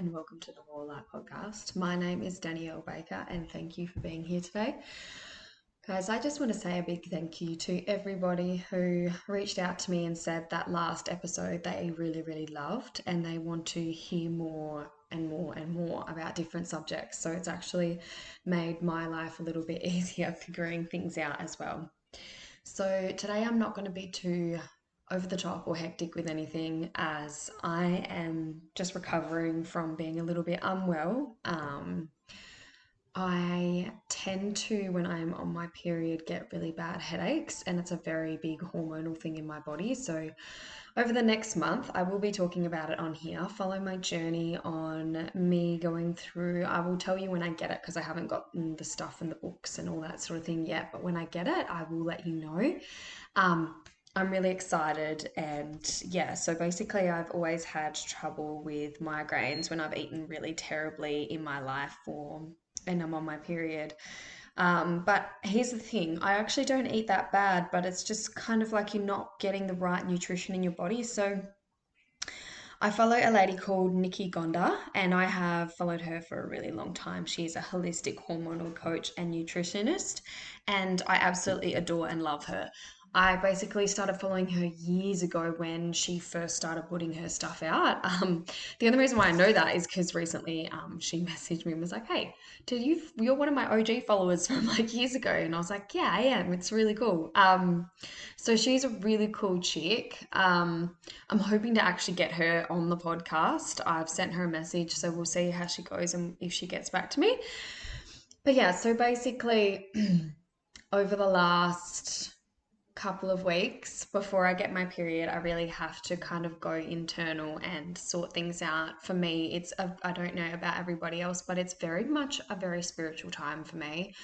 and welcome to the Raw Light Podcast. My name is Danielle Baker and thank you for being here today. Guys, I just want to say a big thank you to everybody who reached out to me and said that last episode they really loved and they want to hear more and more and more about different subjects. So it's actually made my life a little bit easier figuring things out as well. So today I'm not going to be too over the top or hectic with anything as I am just recovering from being a little bit unwell. I tend to, when I'm on my period, get really bad headaches, and it's a very big hormonal thing in my body. So, over the next month, I will be talking about it on here. Follow my journey on me going through. I will tell you when I get it because I haven't gotten the stuff and the books and all that sort of thing yet. But when I get it, I will let you know. I'm really excited, and yeah, so basically I've always had trouble with migraines when I've eaten really terribly in my life and I'm on my period. But here's the thing, I actually don't eat that bad, but it's just kind of like you're not getting the right nutrition in your body. So I follow a lady called Nikki Gonda, and I have followed her for a really long time. She's a holistic hormonal coach and nutritionist, and I absolutely adore and love her. I basically started following her years ago when she first started putting her stuff out. The only reason why I know that is because recently she messaged me and was like, "Hey, you're one of my OG followers from like years ago," and I was like, "Yeah, I am. It's really cool." So she's a really cool chick. I'm hoping to actually get her on the podcast. I've sent her a message, so we'll see how she goes and if she gets back to me. But yeah, so basically, over the last couple of weeks before I get my period, I really have to kind of go internal and sort things out. For me, I don't know about everybody else, but it's very much a very spiritual time for me.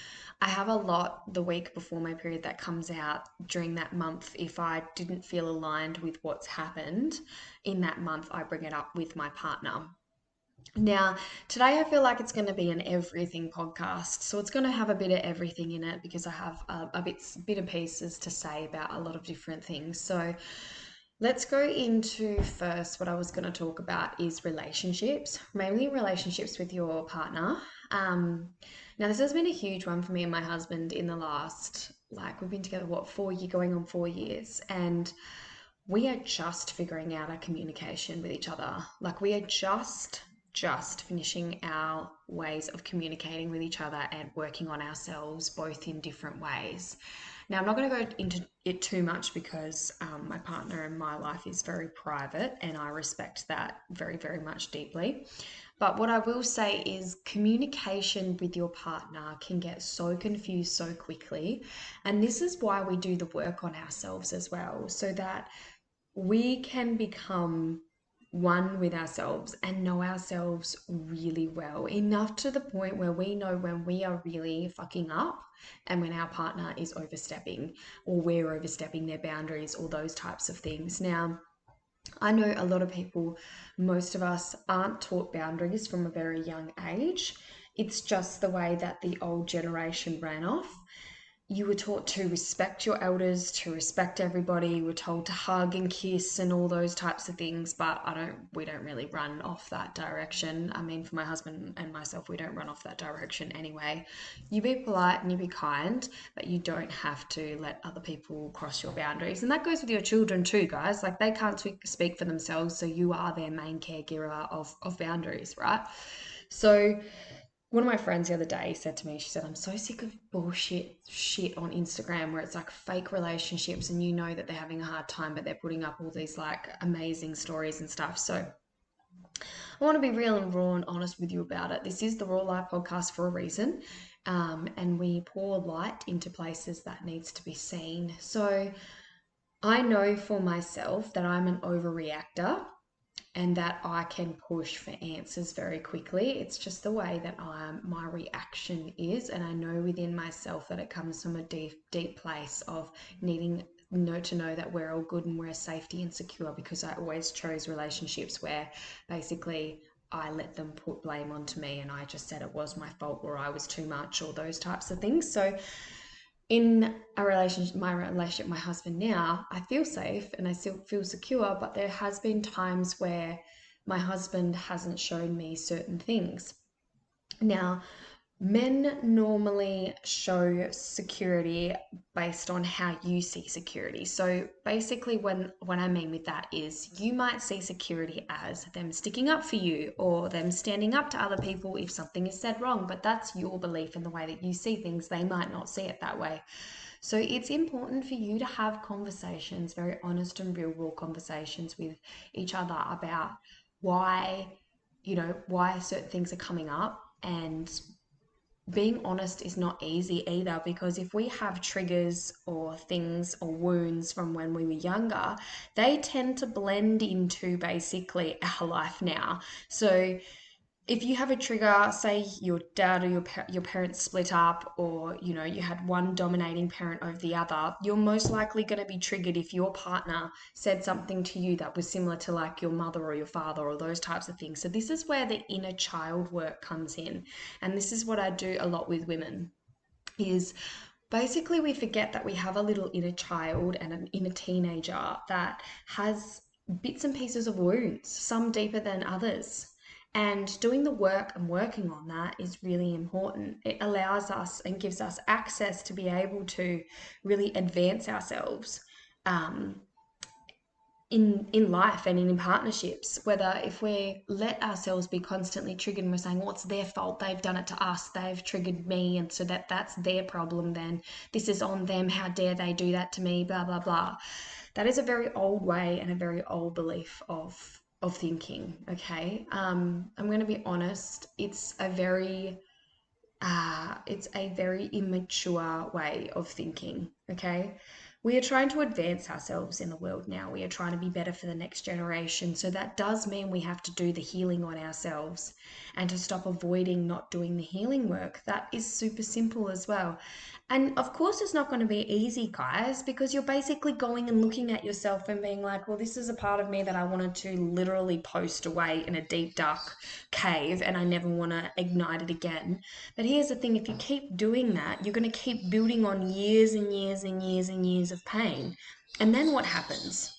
I have a lot the week before my period that comes out during that month. If I didn't feel aligned with what's happened in that month, I bring it up with my partner. Now, today I feel like it's going to be an everything podcast. So it's going to have a bit of everything in it because I have a bit of pieces to say about a lot of different things. So let's go into first what I was going to talk about is relationships, mainly relationships with your partner. Now, this has been a huge one for me and my husband in the last, like, we've been together, what, 4 years, going on 4 years. And we are just figuring out our communication with each other. Like, we are just finishing our ways of communicating with each other and working on ourselves both in different ways. Now, I'm not going to go into it too much because my partner and my life is very private and I respect that very much deeply. But what I will say is communication with your partner can get so confused so quickly. And this is why we do the work on ourselves as well, so that we can become one with ourselves and know ourselves really well, enough to the point where we know when we are really fucking up and when our partner is overstepping or we're overstepping their boundaries or those types of things. Now, I know a lot of people, most of us aren't taught boundaries from a very young age. It's just the way that the old generation ran off. You were taught to respect your elders, to respect everybody. You were told to hug and kiss and all those types of things, but we don't really run off that direction. I mean, for my husband and myself, we don't run off that direction anyway. You be polite and you be kind, but you don't have to let other people cross your boundaries. And that goes with your children too, guys. Like, they can't speak for themselves, so you are their main caregiver of boundaries, right? So one of my friends the other day said to me, she said, "I'm so sick of bullshit shit on Instagram where it's like fake relationships and you know that they're having a hard time, but they're putting up all these like amazing stories and stuff." So I want to be real and raw and honest with you about it. This is the Raw Life podcast for a reason, and we pour light into places that needs to be seen. So I know for myself that I'm an overreactor and that I can push for answers very quickly. It's just the way that my reaction is, and I know within myself that it comes from a deep place of needing to know that we're all good and we're safety and secure, because I always chose relationships where basically I let them put blame onto me and I just said it was my fault or I was too much or those types of things. So in my relationship, my husband now, I feel safe and I still feel secure, but there has been times where my husband hasn't shown me certain things. Now, men normally show security based on how you see security. So basically when I mean with that is you might see security as them sticking up for you or them standing up to other people if something is said wrong, but that's your belief in the way that you see things. They might not see it that way. So it's important for you to have conversations, very honest and real world conversations with each other about why, why certain things are coming up. And being honest is not easy either, because if we have triggers or things or wounds from when we were younger, they tend to blend into basically our life now. So if you have a trigger, say your dad or your parents split up, or you had one dominating parent over the other, you're most likely going to be triggered if your partner said something to you that was similar to like your mother or your father or those types of things. So this is where the inner child work comes in, and this is what I do a lot with women. Is basically we forget that we have a little inner child and an inner teenager that has bits and pieces of wounds, some deeper than others. And doing the work and working on that is really important. It allows us and gives us access to be able to really advance ourselves um, in life and in partnerships. Whether if we let ourselves be constantly triggered and we're saying, well, it's their fault, they've done it to us, they've triggered me, and so that's their problem, then this is on them, how dare they do that to me, blah blah blah. That is a very old way and a very old belief of thinking. Okay, I'm going to be honest, it's a very immature way of thinking. Okay, we are trying to advance ourselves in the world now. We are trying to be better for the next generation. So that does mean we have to do the healing on ourselves and to stop avoiding not doing the healing work. That is super simple as well. And of course, it's not going to be easy, guys, because you're basically going and looking at yourself and being like, well, this is a part of me that I wanted to literally post away in a deep, dark cave and I never want to ignite it again. But here's the thing, if you keep doing that, you're going to keep building on years and years and years and years of pain. And then what happens?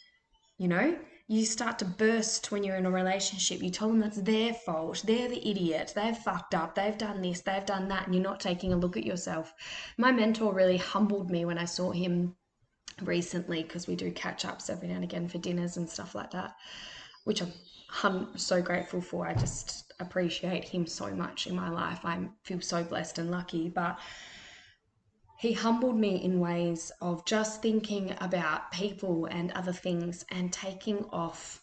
You know, you start to burst when you're in a relationship. You tell them that's their fault. They're the idiot. They've fucked up. They've done this. They've done that. And you're not taking a look at yourself. My mentor really humbled me when I saw him recently, because we do catch ups every now and again for dinners and stuff like that, which I'm so grateful for. I just appreciate him so much in my life. I feel so blessed and lucky. But he humbled me in ways of just thinking about people and other things and taking off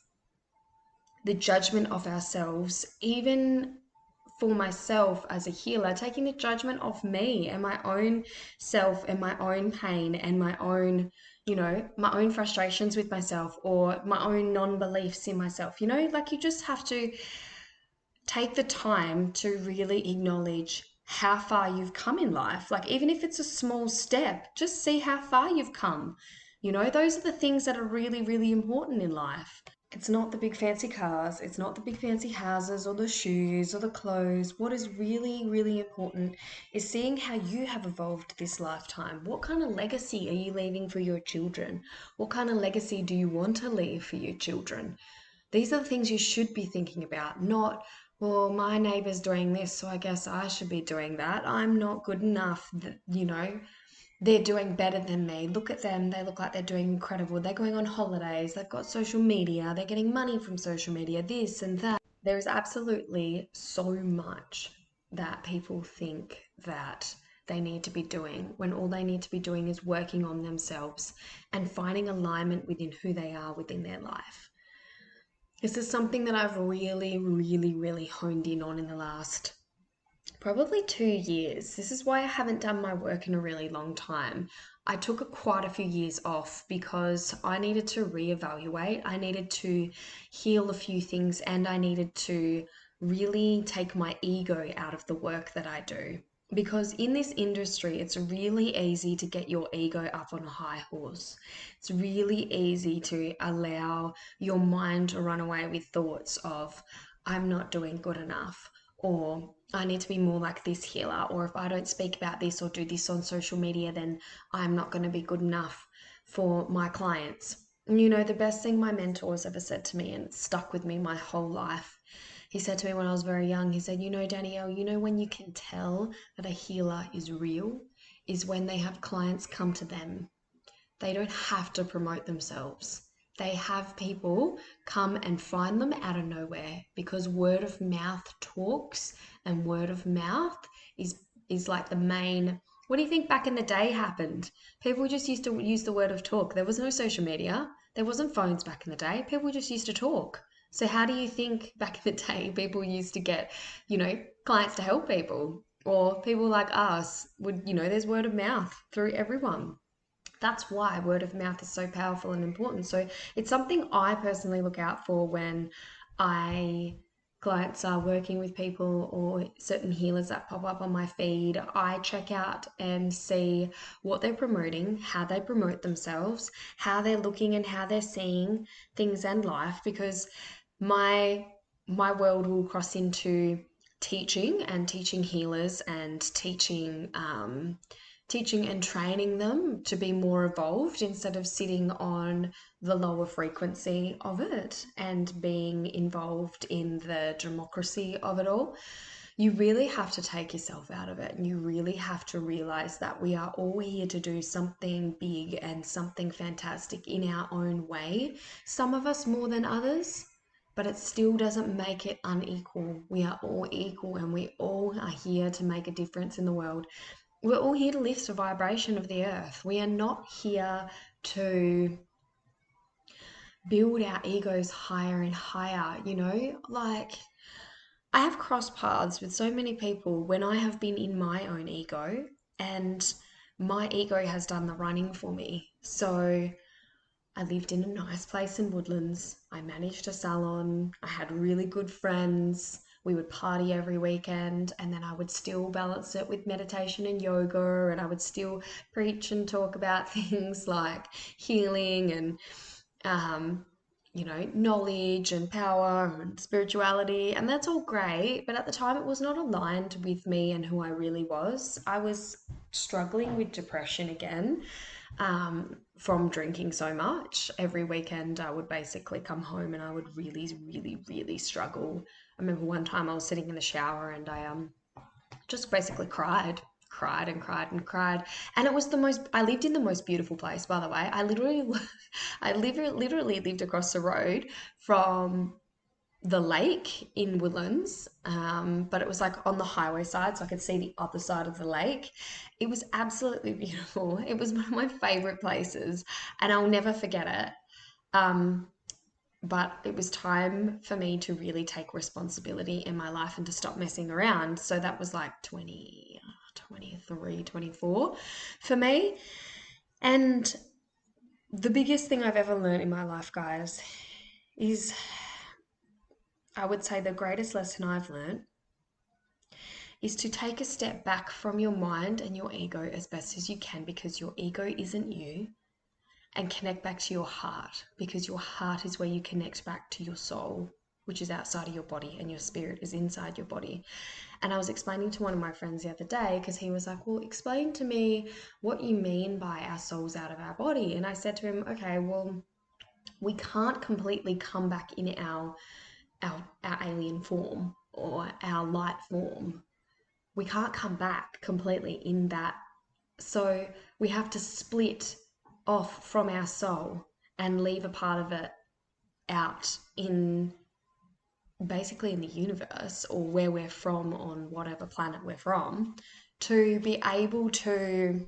the judgment of ourselves, even for myself as a healer, taking the judgment of me and my own self and my own pain and my own, my own frustrations with myself or my own non-beliefs in myself. Like you just have to take the time to really acknowledge how far you've come in life. Like, even if it's a small step, just see how far you've come. Those are the things that are really, really important in life. It's not the big fancy cars, it's not the big fancy houses or the shoes or the clothes. What is really, really important is seeing how you have evolved this lifetime. What kind of legacy are you leaving for your children? What kind of legacy do you want to leave for your children? These are the things you should be thinking about, not, well, my neighbor's doing this, so I guess I should be doing that. I'm not good enough. They're doing better than me. Look at them. They look like they're doing incredible. They're going on holidays. They've got social media. They're getting money from social media, this and that. There is absolutely so much that people think that they need to be doing when all they need to be doing is working on themselves and finding alignment within who they are within their life. This is something that I've really, really, really honed in on in the last probably 2 years. This is why I haven't done my work in a really long time. I took quite a few years off because I needed to reevaluate. I needed to heal a few things and I needed to really take my ego out of the work that I do. Because in this industry, it's really easy to get your ego up on a high horse. It's really easy to allow your mind to run away with thoughts of, I'm not doing good enough, or I need to be more like this healer, or if I don't speak about this or do this on social media, then I'm not going to be good enough for my clients. You know, the best thing my mentor's ever said to me, and it's stuck with me my whole life. He said to me when I was very young, he said, you know, Danielle, you know, when you can tell that a healer is real is when they have clients come to them. They don't have to promote themselves. They have people come and find them out of nowhere because word of mouth talks, and word of mouth is is like the main. What do you think back in the day happened? People just used to use the word of talk. There was no social media. There wasn't phones back in the day. People just used to talk. So how do you think back in the day people used to get, clients to help people? Or people like us would, there's word of mouth through everyone. That's why word of mouth is so powerful and important. So it's something I personally look out for when I clients are working with people or certain healers that pop up on my feed. I check out and see what they're promoting, how they promote themselves, how they're looking and how they're seeing things and life, because my my world will cross into teaching and teaching healers and teaching and training them to be more evolved instead of sitting on the lower frequency of it and being involved in the democracy of it all. You really have to take yourself out of it, and you really have to realize that we are all here to do something big and something fantastic in our own way. Some of us more than others, but it still doesn't make it unequal. We are all equal and we all are here to make a difference in the world. We're all here to lift the vibration of the earth. We are not here to build our egos higher and higher, like I have crossed paths with so many people when I have been in my own ego, and my ego has done the running for me. So I lived in a nice place in Woodlands. I managed a salon. I had really good friends. We would party every weekend, and then I would still balance it with meditation and yoga, and I would still preach and talk about things like healing and um, knowledge and power and spirituality, and that's all great. But at the time, it was not aligned with me and who I really was. I was struggling with depression again, from drinking so much. Every weekend, I would basically come home and I would really, really, really struggle. I remember one time I was sitting in the shower and I just basically cried and cried and cried. And it was the most, I lived in the most beautiful place, by the way. I literally lived across the road from the lake in Woodlands, but it was like on the highway side, so I could see the other side of the lake. It was absolutely beautiful. It was one of my favorite places, and I'll never forget it. Um, but it was time for me to really take responsibility in my life and to stop messing around. So that was like 23, 24 for me. And the biggest thing I've ever learned in my life, guys, is I would say the greatest lesson I've learned is to take a step back from your mind and your ego as best as you can, because your ego isn't you, and connect back to your heart, because your heart is where you connect back to your soul, which is outside of your body, and your spirit is inside your body. And I was explaining to one of my friends the other day, because he was like, well, explain to me what you mean by our souls out of our body. And I said to him, okay, well, we can't completely come back in our alien form or our light form. We can't come back completely in that. So we have to split off from our soul and leave a part of it out in basically in the universe, or where we're from on whatever planet we're from, to be able to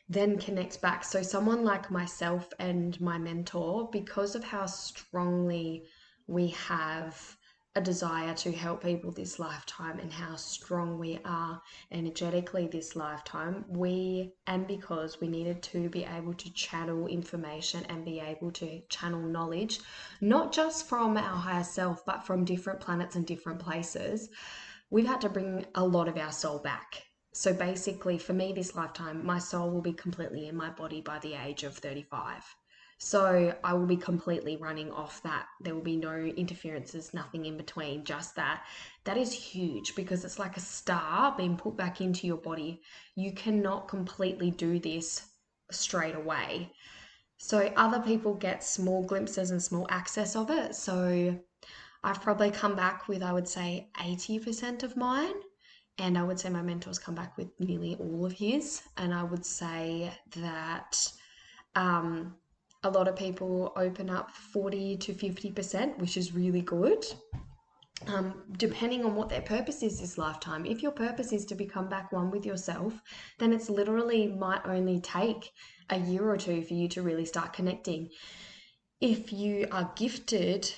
then connect back. So someone like myself and my mentor, because of how strongly we have a desire to help people this lifetime and how strong we are energetically this lifetime, because we needed to be able to channel information and be able to channel knowledge, not just from our higher self, but from different planets and different places, we've had to bring a lot of our soul back. So basically, for me this lifetime, my soul will be completely in my body by the age of 35. So I will be completely running off that. There will be no interferences, nothing in between, just that. That is huge, because it's like a star being put back into your body. You cannot completely do this straight away. So other people get small glimpses and small access of it. So I've probably come back with, I would say, 80% of mine. And I would say my mentor's come back with nearly all of his. And I would say that um, a lot of people open up 40 to 50%, which is really good. Depending on what their purpose is this lifetime. If your purpose is to become back one with yourself, then it's literally might only take a year or two for you to really start connecting. If you are gifted,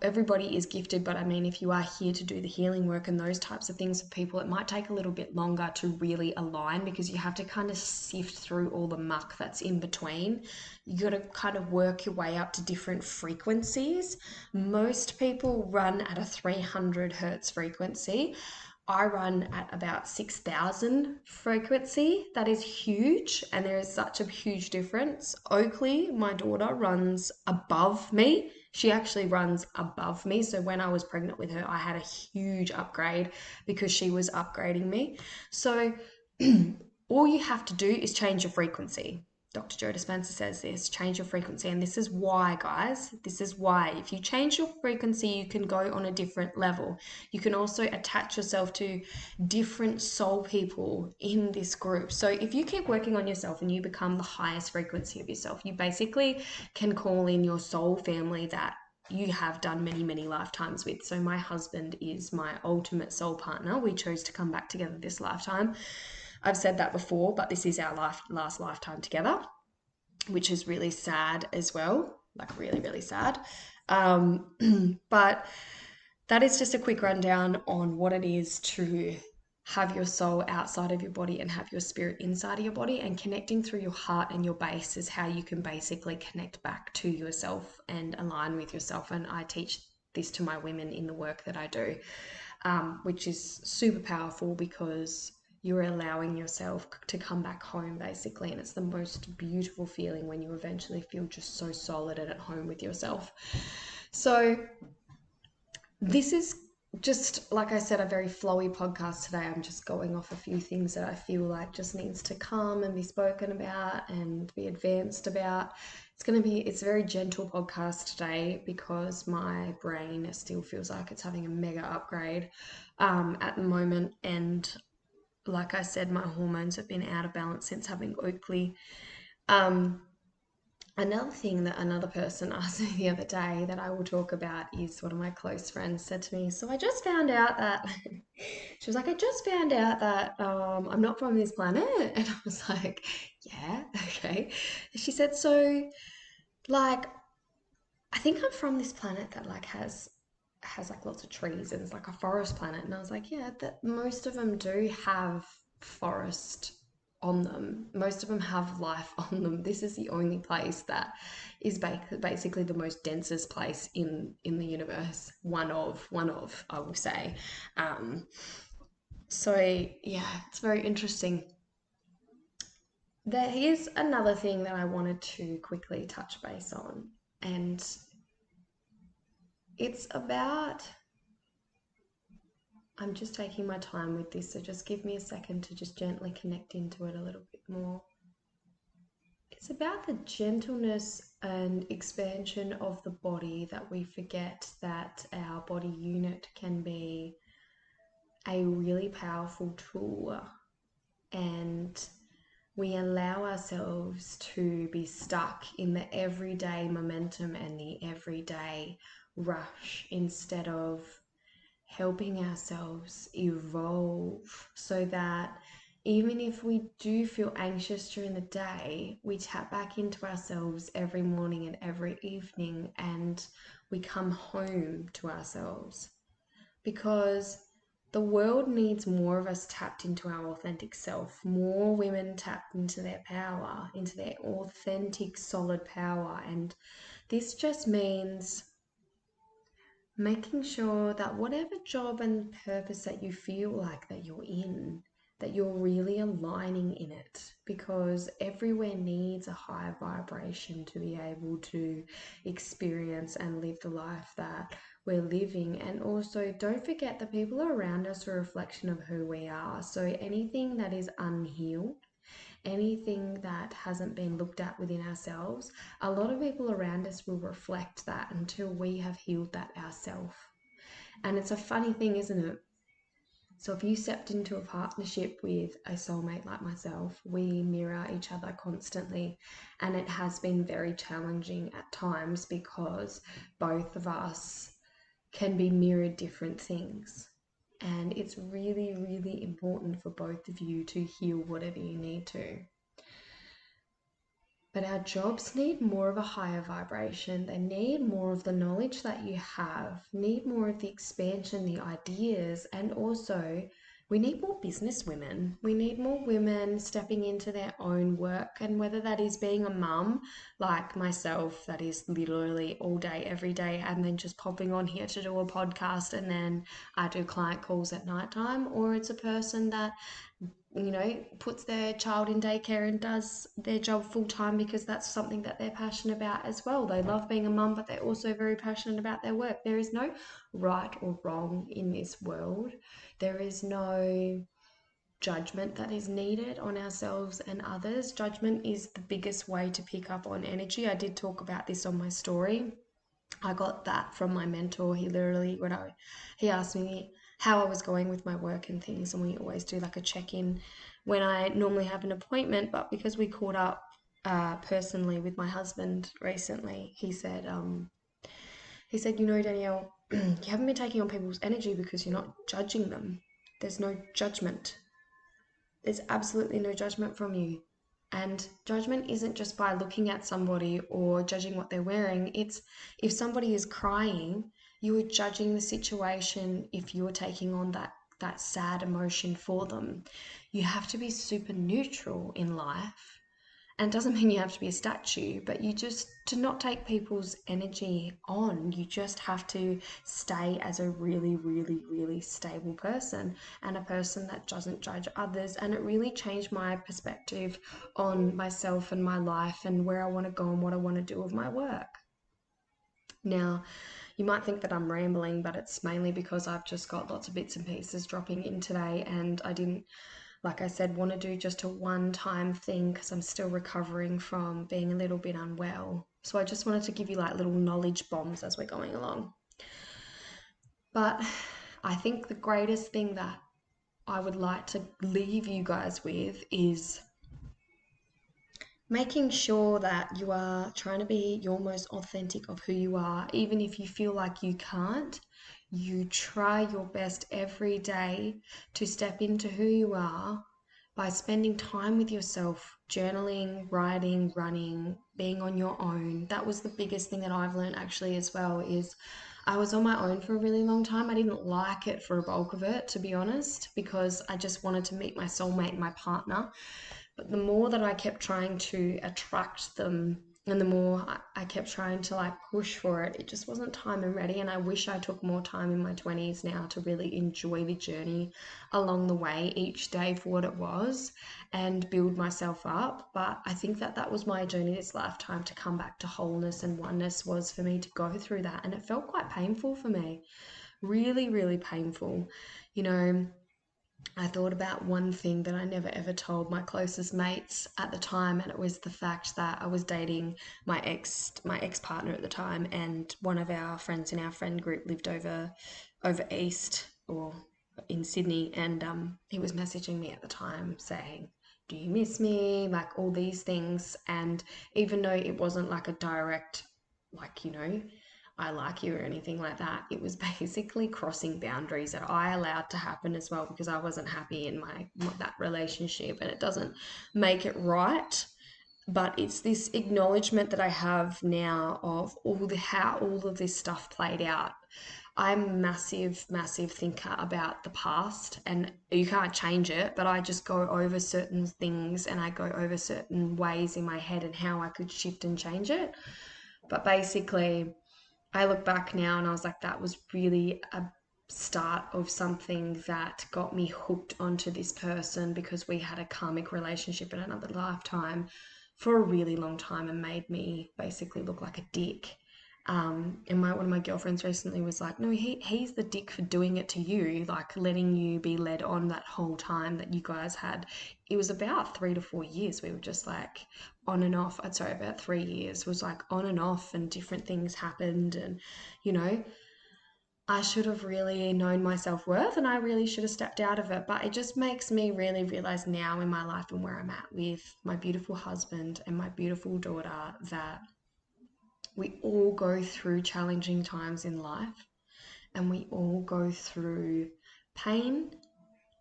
everybody is gifted, but I mean, if you are here to do the healing work and those types of things for people, it might take a little bit longer to really align because you have to kind of sift through all the muck that's in between. You got to kind of work your way up to different frequencies. Most people run at a 300 hertz frequency. I run at about 6,000 frequency. That is huge, and there is such a huge difference. Oakley, my daughter, runs above me. She actually runs above me. So when I was pregnant with her, I had a huge upgrade because she was upgrading me. So all you have to do is change your frequency. Dr. Joe Dispenza says this, change your frequency. And this is why, guys, this is why. If you change your frequency, you can go on a different level. You can also attach yourself to different soul people in this group. So if you keep working on yourself and you become the highest frequency of yourself, you basically can call in your soul family that you have done many, many lifetimes with. So my husband is my ultimate soul partner. We chose to come back together this lifetime. I've said that before, but this is our last lifetime together, which is really sad as well, like really, really sad. But that is just a quick rundown on what it is to have your soul outside of your body and have your spirit inside of your body, and connecting through your heart and your base is how you can basically connect back to yourself and align with yourself. And I teach this to my women in the work that I do, which is super powerful because you're allowing yourself to come back home basically, and it's the most beautiful feeling when you eventually feel just so solid and at home with yourself. So this is just, like I said, a very flowy podcast today. I'm just going off a few things that I feel like just needs to come and be spoken about and be advanced about. It's a very gentle podcast today because my brain still feels like it's having a mega upgrade at the moment. And like I said, my hormones have been out of balance since having Oakley. Another thing that another person asked me the other day that I will talk about is one of my close friends said to me, so I just found out that, she was like, I just found out that I'm not from this planet. And I was like, yeah, okay. And she said, so like, I think I'm from this planet that like has like lots of trees and it's like a forest planet. And I was like, yeah, that most of them do have forest on them. Most of them have life on them. This is the only place that is basically the most densest place in the universe. One of, I will say. So yeah, it's very interesting. There is another thing that I wanted to quickly touch base on, and it's about, I'm just taking my time with this, so just give me a second to just gently connect into it a little bit more. It's about the gentleness and expansion of the body, that we forget that our body unit can be a really powerful tool, and we allow ourselves to be stuck in the everyday momentum and the everyday rush instead of helping ourselves evolve, so that even if we do feel anxious during the day, we tap back into ourselves every morning and every evening, and we come home to ourselves. Because the world needs more of us tapped into our authentic self, more women tapped into their power, into their authentic, solid power. And this just means making sure that whatever job and purpose that you feel like that you're in, that you're really aligning in it, because everywhere needs a high vibration to be able to experience and live the life that we're living. And also, don't forget the people around us are a reflection of who we are. So anything that is unhealed, anything that hasn't been looked at within ourselves, a lot of people around us will reflect that until we have healed that ourselves. And it's a funny thing, isn't it? So if you stepped into a partnership with a soulmate like myself, we mirror each other constantly. And it has been very challenging at times because both of us can be mirrored different things. And it's really, really important for both of you to heal whatever you need to. But our jobs need more of a higher vibration. They need more of the knowledge that you have, need more of the expansion, the ideas, and also we need more business women. We need more women stepping into their own work, and whether that is being a mum like myself, that is literally all day, every day, and then just popping on here to do a podcast, and then I do client calls at nighttime, or it's a person that puts their child in daycare and does their job full time because that's something that they're passionate about as well. They love being a mum, but they're also very passionate about their work. There is no right or wrong in this world. There is no judgment that is needed on ourselves and others. Judgment is the biggest way to pick up on energy. I did talk about this on my story. I got that from my mentor. He literally, he asked me how I was going with my work and things, and we always do like a check-in when I normally have an appointment. But because we caught up personally with my husband recently, he said, Danielle, you haven't been taking on people's energy because you're not judging them. There's no judgment. There's absolutely no judgment from you. And judgment isn't just by looking at somebody or judging what they're wearing. It's if somebody is crying, you are judging the situation if you're taking on that sad emotion for them. You have to be super neutral in life. And it doesn't mean you have to be a statue, but to not take people's energy on, you just have to stay as a really, really, really stable person and a person that doesn't judge others. And it really changed my perspective on myself and my life and where I want to go and what I want to do with my work. Now, you might think that I'm rambling, but it's mainly because I've just got lots of bits and pieces dropping in today, and I didn't, like I said, want to do just a one-time thing because I'm still recovering from being a little bit unwell. So I just wanted to give you like little knowledge bombs as we're going along. But I think the greatest thing that I would like to leave you guys with is making sure that you are trying to be your most authentic of who you are, even if you feel like you can't. You try your best every day to step into who you are by spending time with yourself, journaling, writing, running, being on your own. That was the biggest thing that I've learned actually as well, is I was on my own for a really long time. I didn't like it for a bulk of it, to be honest, because I just wanted to meet my soulmate, my partner. But the more that I kept trying to attract them and the more I kept trying to like push for it, it just wasn't time and ready. And I wish I took more time in my 20s now to really enjoy the journey along the way each day for what it was and build myself up. But I think that was my journey this lifetime, to come back to wholeness and oneness, was for me to go through that. And it felt quite painful for me, really, really painful. I thought about one thing that I never ever told my closest mates at the time, and it was the fact that I was dating my ex-partner at the time, and one of our friends in our friend group lived over east, or in Sydney, and he was messaging me at the time saying, "Do you miss me?" Like all these things. And even though it wasn't like a direct, like, I like you or anything like that, it was basically crossing boundaries that I allowed to happen as well, because I wasn't happy in that relationship. And it doesn't make it right, but it's this acknowledgement that I have now of how all of this stuff played out. I'm a massive, massive thinker about the past, and you can't change it, but I just go over certain things and I go over certain ways in my head and how I could shift and change it. But basically, I look back now and I was like, that was really a start of something that got me hooked onto this person, because we had a karmic relationship in another lifetime for a really long time and made me basically look like a dick. And one of my girlfriends recently was like, no, he's the dick for doing it to you, like letting you be led on that whole time that you guys had. It was about 3 to 4 years. We were just like on and off. I'd sorry, about 3 years was like on and off, and different things happened. And, you know, I should have really known my self worth and I really should have stepped out of it. But it just makes me really realize now in my life and where I'm at with my beautiful husband and my beautiful daughter that we all go through challenging times in life and we all go through pain,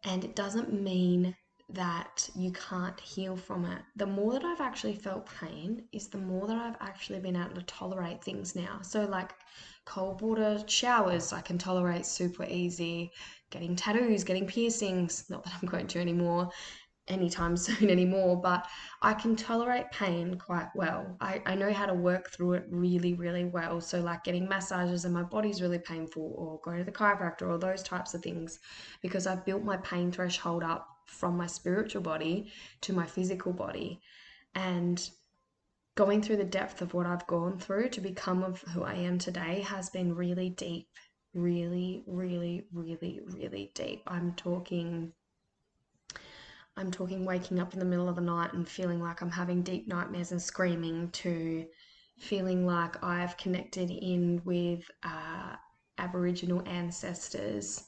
and it doesn't mean that you can't heal from it. The more that I've actually felt pain is the more that I've actually been able to tolerate things now. So, like cold water showers, I can tolerate super easy. Getting tattoos, getting piercings, not that I'm going to anymore anytime soon anymore, but I can tolerate pain quite well. I know how to work through it really, really well. So, like getting massages and my body's really painful, or going to the chiropractor, or those types of things, because I've built my pain threshold up from my spiritual body to my physical body. And going through the depth of what I've gone through to become of who I am today has been really deep, really, really, really, really deep. I'm talking waking up in the middle of the night and feeling like I'm having deep nightmares and screaming, to feeling like I've connected in with Aboriginal ancestors,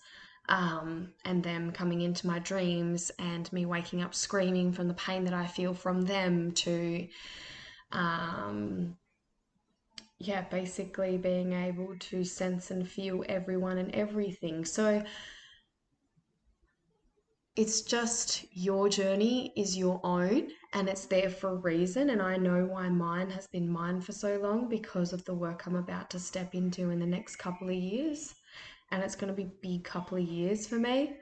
and them coming into my dreams and me waking up screaming from the pain that I feel from them, to um, yeah, basically being able to sense and feel everyone and everything. So it's just, your journey is your own and it's there for a reason. And I know why mine has been mine for so long, because of the work I'm about to step into in the next couple of years. And it's going to be a big couple of years for me.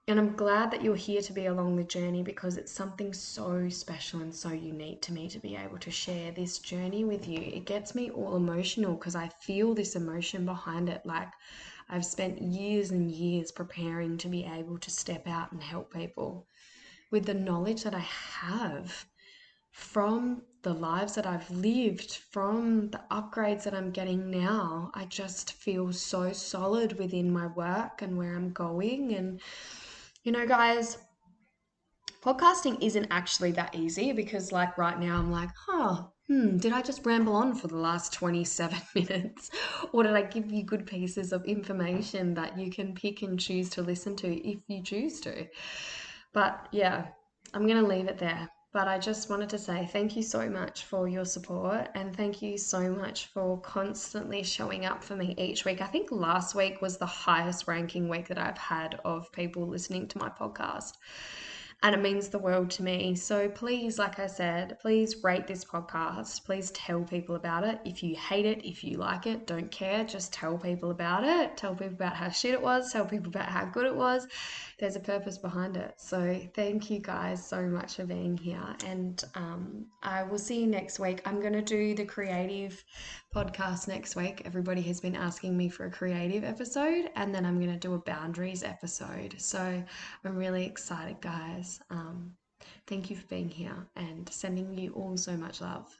And I'm glad that you're here to be along the journey, because it's something so special and so unique to me to be able to share this journey with you. It gets me all emotional because I feel this emotion behind it. Like, I've spent years and years preparing to be able to step out and help people with the knowledge that I have from the lives that I've lived, from the upgrades that I'm getting now. I just feel so solid within my work and where I'm going. And guys, podcasting isn't actually that easy, because like right now I'm like, did I just ramble on for the last 27 minutes? Or did I give you good pieces of information that you can pick and choose to listen to if you choose to? But yeah, I'm going to leave it there. But I just wanted to say thank you so much for your support, and thank you so much for constantly showing up for me each week. I think last week was the highest ranking week that I've had of people listening to my podcast, and it means the world to me. So please, like I said, please rate this podcast. Please tell people about it. If you hate it, if you like it, don't care. Just tell people about it. Tell people about how shit it was. Tell people about how good it was. There's a purpose behind it. So thank you guys so much for being here. And I will see you next week. I'm going to do the creative podcast next week. Everybody has been asking me for a creative episode, and then I'm going to do a boundaries episode. So I'm really excited, guys. Thank you for being here and sending you all so much love.